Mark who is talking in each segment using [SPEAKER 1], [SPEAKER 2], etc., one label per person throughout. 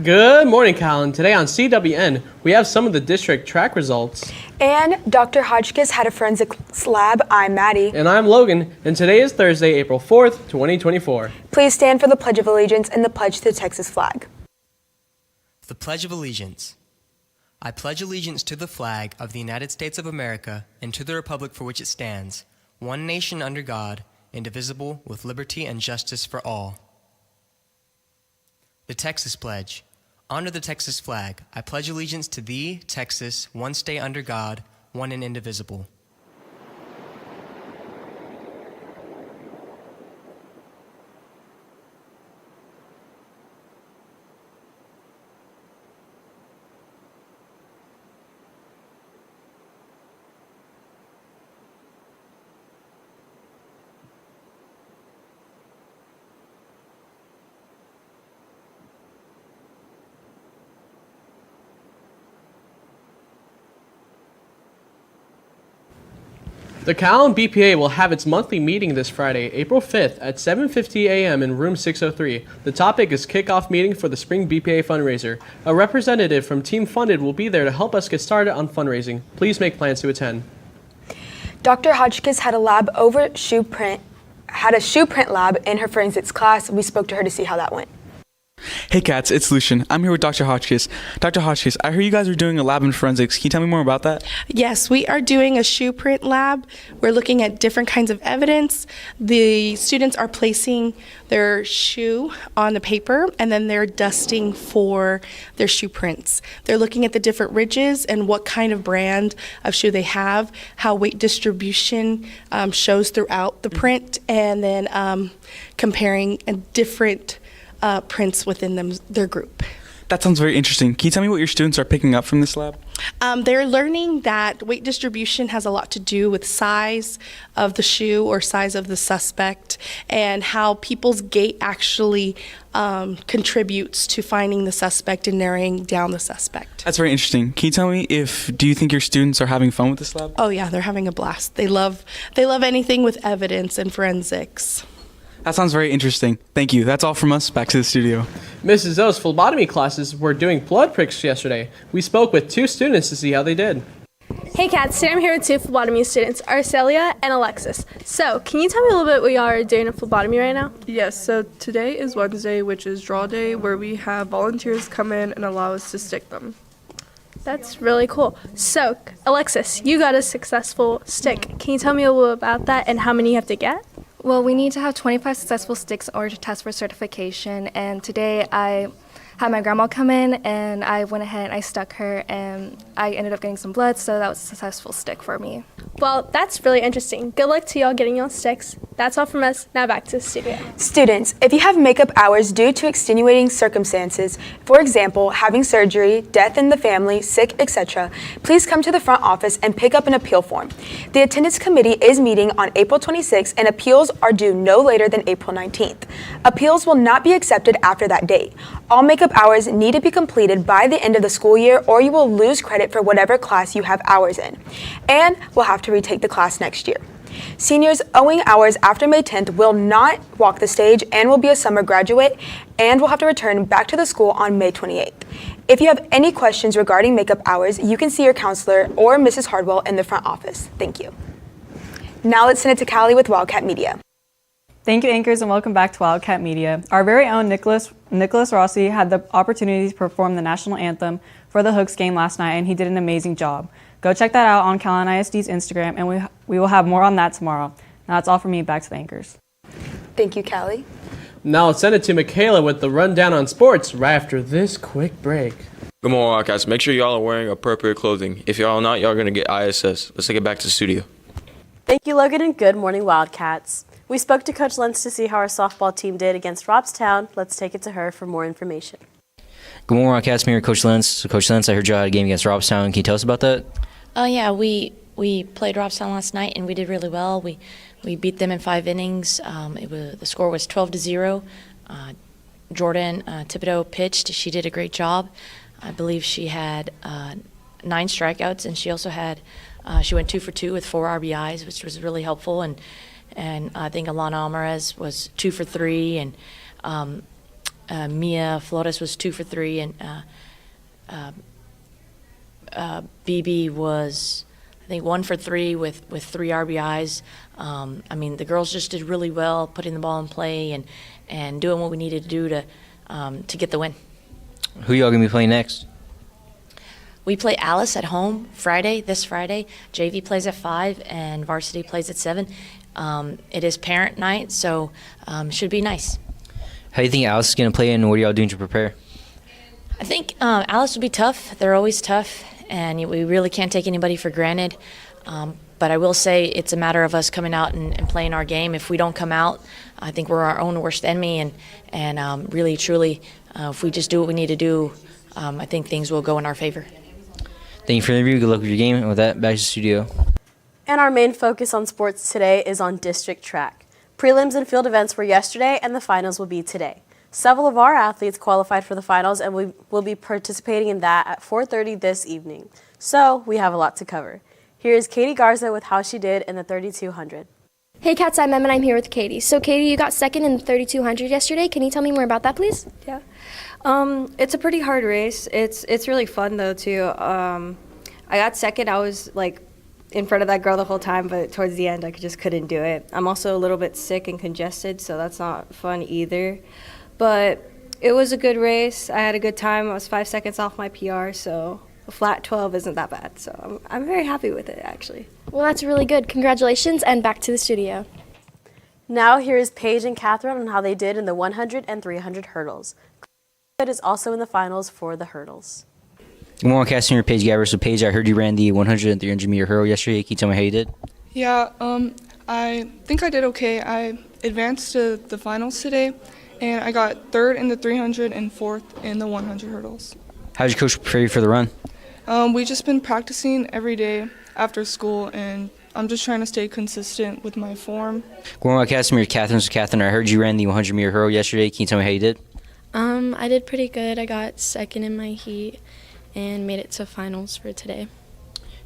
[SPEAKER 1] Good morning, Calallen. Today on CWN, we have some of the district track results.
[SPEAKER 2] And Dr. Hodgkiss had a forensics lab. I'm Maddie.
[SPEAKER 1] And I'm Logan, and today is Thursday, April 4th, 2024.
[SPEAKER 2] Please stand for the Pledge of Allegiance and the pledge to the Texas flag.
[SPEAKER 3] The Pledge of Allegiance. I pledge allegiance to the flag of the United States of America and to the republic for which it stands, one nation under God, indivisible, with liberty and justice for all. The Texas Pledge. Under the Texas flag, I pledge allegiance to thee, Texas, one state under God, one and indivisible.
[SPEAKER 1] The Calallen BPA will have its monthly meeting this Friday, April 5th at 7:50 a.m. in room 603. The topic is kickoff meeting for the spring BPA fundraiser. A representative from Team Funded will be there to help us get started on fundraising. Please make plans to attend.
[SPEAKER 2] Dr. Hodgkiss had a shoe print lab in her forensics class. We spoke to her to see how that went.
[SPEAKER 4] Hey cats, it's Lucian. I'm here with Dr. Hodgkiss. Dr. Hodgkiss, I heard you guys are doing a lab in forensics. Can you tell me more about that?
[SPEAKER 5] Yes, we are doing a shoe print lab. We're looking at different kinds of evidence. The students are placing their shoe on the paper and then they're dusting for their shoe prints. They're looking at the different ridges and what kind of brand of shoe they have, how weight distribution shows throughout the print, and then comparing different prints within their group.
[SPEAKER 4] That sounds very interesting. Can you tell me what your students are picking up from this lab?
[SPEAKER 5] They're learning that weight distribution has a lot to do with size of the shoe or size of the suspect, and how people's gait actually contributes to finding the suspect and narrowing down the suspect.
[SPEAKER 4] That's very interesting. Can you tell me do you think your students are having fun with this lab?
[SPEAKER 5] Oh yeah, they're having a blast. They love anything with evidence and forensics.
[SPEAKER 4] That sounds very interesting. Thank you. That's all from us. Back to the studio.
[SPEAKER 1] Mrs. O's phlebotomy classes were doing blood pricks yesterday. We spoke with two students to see how they did.
[SPEAKER 6] Hey cats, today I'm here with two phlebotomy students, Arcelia and Alexis. So, can you tell me a little bit what you are doing a phlebotomy right now?
[SPEAKER 7] Yes, so today is Wednesday, which is draw day, where we have volunteers come in and allow us to stick them.
[SPEAKER 6] That's really cool. So, Alexis, you got a successful stick. Can you tell me a little about that and how many you have to get?
[SPEAKER 8] Well, we need to have 25 successful sticks in order to test for certification, and today I had my grandma come in and I went ahead and I stuck her and I ended up getting some blood, so that was a successful stick for me.
[SPEAKER 6] Well, that's really interesting. Good luck to y'all getting y'all sticks. That's all from us. Now back to the studio.
[SPEAKER 2] Students, if you have makeup hours due to extenuating circumstances, for example, having surgery, death in the family, sick, etc., please come to the front office and pick up an appeal form. The attendance committee is meeting on April 26th and appeals are due no later than April 19th. Appeals will not be accepted after that date. All makeup hours need to be completed by the end of the school year or you will lose credit for whatever class you have hours in, and will have to retake the class next year. Seniors owing hours after May 10th will not walk the stage and will be a summer graduate and will have to return back to the school on May 28th. If you have any questions regarding makeup hours, you can see your counselor or Mrs. Hardwell in the front office. Thank you. Now let's send it to Callie with Wildcat Media.
[SPEAKER 9] Thank you, anchors, and welcome back to Wildcat Media. Our very own Nicholas Rossi had the opportunity to perform the national anthem for the Hooks game last night, and he did an amazing job. Go check that out on Calallen ISD's Instagram, and we will have more on that tomorrow. Now that's all from me. Back to the anchors.
[SPEAKER 2] Thank you, Callie.
[SPEAKER 1] Now let's send it to Michaela with the rundown on sports right after this quick break.
[SPEAKER 10] Good morning, Wildcats. Make sure y'all are wearing appropriate clothing. If y'all are not, y'all are going to get ISS. Let's take it back to the studio.
[SPEAKER 11] Thank you, Logan, and good morning, Wildcats. We spoke to Coach Lentz to see how our softball team did against Robstown. Let's take it to her for more information.
[SPEAKER 12] Good morning, Wildcats. I'm here with Coach Lentz. So, Coach Lentz, I heard you had a game against Robstown. Can you tell us about that?
[SPEAKER 13] Yeah, we played Robstown last night and we did really well. We beat them in 5 innings. The score was 12-0. Jordan Thibodeau pitched. She did a great job. I believe she had 9 strikeouts, and she also had she went 2 for 2 with 4 RBIs, which was really helpful. And I think Alana Alvarez was 2 for 3, and Mia Flores was 2 for 3, and BB was, I think, 1 for 3 with 3 RBIs. I mean, the girls just did really well putting the ball in play and doing what we needed to do to get the win.
[SPEAKER 12] Who y'all gonna be playing next?
[SPEAKER 13] We play Alice at home this Friday. JV plays at 5 and varsity plays at 7. It is parent night, so should be nice.
[SPEAKER 12] How do you think Alice is gonna play, and what are y'all doing to prepare?
[SPEAKER 13] I think Alice will be tough. They're always tough, and we really can't take anybody for granted. But I will say it's a matter of us coming out and playing our game. If we don't come out, I think we're our own worst enemy, and really, truly, if we just do what we need to do, I think things will go in our favor.
[SPEAKER 12] Thank you for the interview. Good luck with your game. And with that, back to the studio.
[SPEAKER 11] And our main focus on sports today is on district track. Prelims and field events were yesterday, and the finals will be today. Several of our athletes qualified for the finals, and we will be participating in that at 4:30 this evening. So we have a lot to cover. Here is Katie Garza with how she did in the 3200.
[SPEAKER 14] Hey Cats, I'm Em and I'm here with Katie. So Katie, you got second in the 3200 yesterday. Can you tell me more about that, please?
[SPEAKER 15] Yeah. It's a pretty hard race. It's really fun though too. I got second. I was like in front of that girl the whole time, but towards the end I just couldn't do it. I'm also a little bit sick and congested, so that's not fun either. But it was a good race. I had a good time. I was 5 seconds off my PR, so a flat 12 isn't that bad. So I'm very happy with it actually.
[SPEAKER 14] Well, that's really good. Congratulations, and back to the studio.
[SPEAKER 11] Now here is Paige and Catherine on how they did in the 100 and 300 hurdles. It is also in the finals for the hurdles.
[SPEAKER 12] Good morning, casting your Paige Gabbard. So Paige, I heard you ran the 100 and 300 meter hurdle yesterday. Can you tell me how you did?
[SPEAKER 7] Yeah, I think I did okay. I advanced to the finals today, and I got 3rd in the 300 and 4th in the 100 hurdles.
[SPEAKER 12] How did your coach prepare you for the run?
[SPEAKER 7] We've just been practicing every day after school, and I'm just trying to stay consistent with my form.
[SPEAKER 12] Good morning, casting your Catherine. So Catherine, I heard you ran the 100 meter hurdle yesterday. Can you tell me how you did?
[SPEAKER 16] I did pretty good. I got second in my heat and made it to finals for today.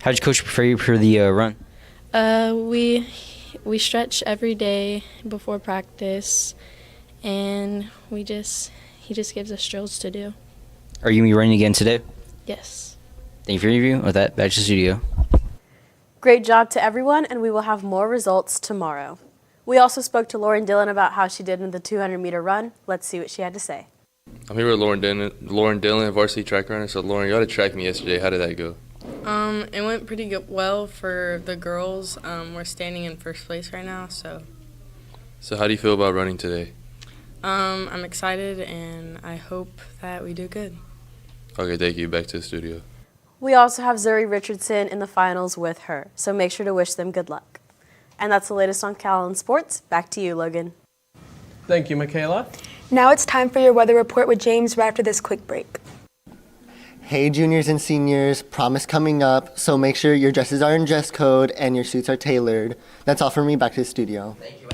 [SPEAKER 12] How did your coach prepare you for the run?
[SPEAKER 16] We stretch every day before practice, and he just gives us drills to do.
[SPEAKER 12] Are you going to be running again today?
[SPEAKER 16] Yes.
[SPEAKER 12] Thank you for your interview. With that, back to the studio.
[SPEAKER 11] Great job to everyone, and we will have more results tomorrow. We also spoke to Lauren Dillon about how she did in the 200-meter run. Let's see what she had to say.
[SPEAKER 10] I'm here with Lauren Dillon, varsity track runner. So Lauren, you had to track me yesterday. How did that go?
[SPEAKER 17] It went pretty good, well for the girls. We're standing in first place right now, so.
[SPEAKER 10] So how do you feel about running today?
[SPEAKER 17] I'm excited, and I hope that we do good.
[SPEAKER 10] Okay, thank you. Back to the studio.
[SPEAKER 11] We also have Zuri Richardson in the finals with her, so make sure to wish them good luck. And that's the latest on Calallen Sports. Back to you, Logan.
[SPEAKER 1] Thank you, Michaela.
[SPEAKER 2] Now it's time for your weather report with James right after this quick break.
[SPEAKER 18] Hey juniors and seniors, prom is coming up, so make sure your dresses are in dress code and your suits are tailored. That's all for me, back to the studio.
[SPEAKER 19] Thank you,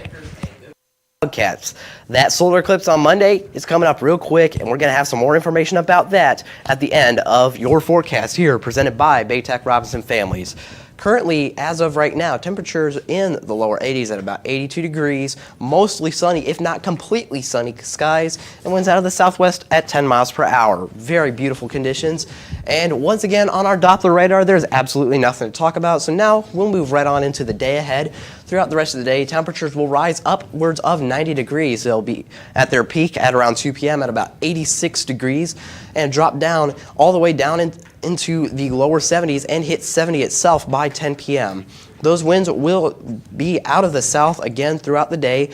[SPEAKER 19] Wildcats. That solar eclipse on Monday is coming up real quick, and we're going to have some more information about that at the end of your forecast here, presented by Baytech Robinson Families. Currently, as of right now, temperatures in the lower 80s at about 82 degrees, mostly sunny, if not completely sunny skies, and winds out of the southwest at 10 miles per hour. Very beautiful conditions. And once again, on our Doppler radar, there's absolutely nothing to talk about. So now we'll move right on into the day ahead. Throughout the rest of the day, temperatures will rise upwards of 90 degrees. They'll be at their peak at around 2 p.m. at about 86 degrees and drop down all the way down into the lower 70s and hit 70 itself by 10 p.m. Those winds will be out of the south again throughout the day,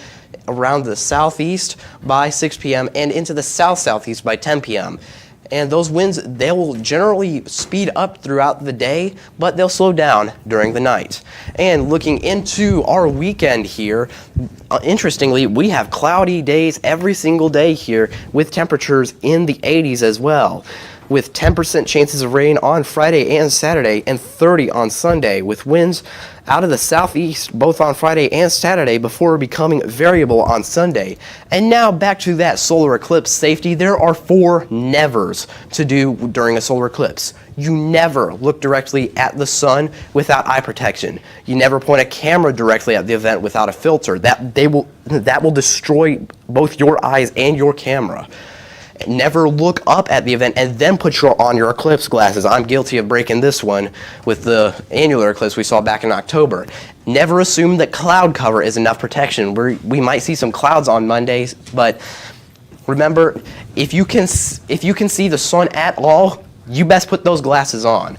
[SPEAKER 19] around the southeast by 6 p.m. and into the south-southeast by 10 p.m. And those winds, they will generally speed up throughout the day, but they'll slow down during the night. And looking into our weekend here, interestingly, we have cloudy days every single day here with temperatures in the 80s as well, with 10% chances of rain on Friday and Saturday and 30 on Sunday, with winds out of the southeast both on Friday and Saturday before becoming variable on Sunday. And now back to that solar eclipse safety. There are 4 nevers to do during a solar eclipse. You never look directly at the sun without eye protection. You never point a camera directly at the event without a filter. That will destroy both your eyes and your camera. Never look up at the event and then put on your eclipse glasses. I'm guilty of breaking this one with the annular eclipse we saw back in October. Never assume that cloud cover is enough protection. We might see some clouds on Mondays, but remember, if you can see the sun at all, you best put those glasses on.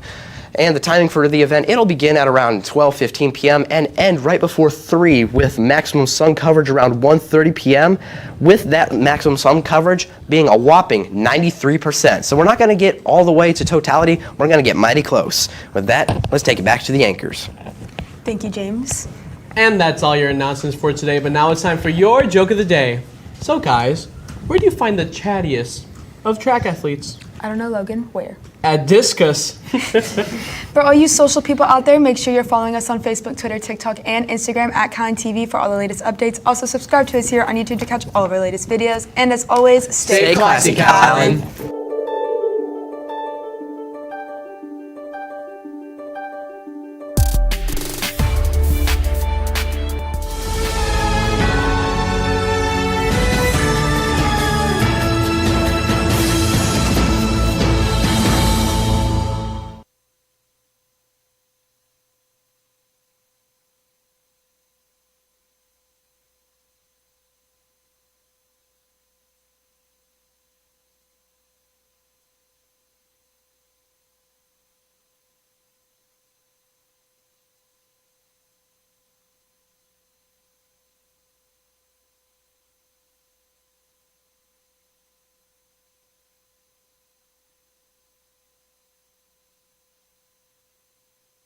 [SPEAKER 19] And the timing for the event, it'll begin at around 12:15 p.m. and end right before 3 with maximum sun coverage around 1:30 p.m. with that maximum sun coverage being a whopping 93%. So we're not going to get all the way to totality. We're going to get mighty close. With that, let's take it back to the anchors.
[SPEAKER 2] Thank you, James.
[SPEAKER 1] And that's all your announcements for today, but now it's time for your joke of the day. So guys, where do you find the chattiest of track athletes?
[SPEAKER 2] I don't know, Logan. Where?
[SPEAKER 1] At discus.
[SPEAKER 2] For all you social people out there, make sure you're following us on Facebook, Twitter, TikTok, and Instagram at Calallen TV for all the latest updates. Also, subscribe to us here on YouTube to catch all of our latest videos. And as always,
[SPEAKER 1] Stay classy, Calallen.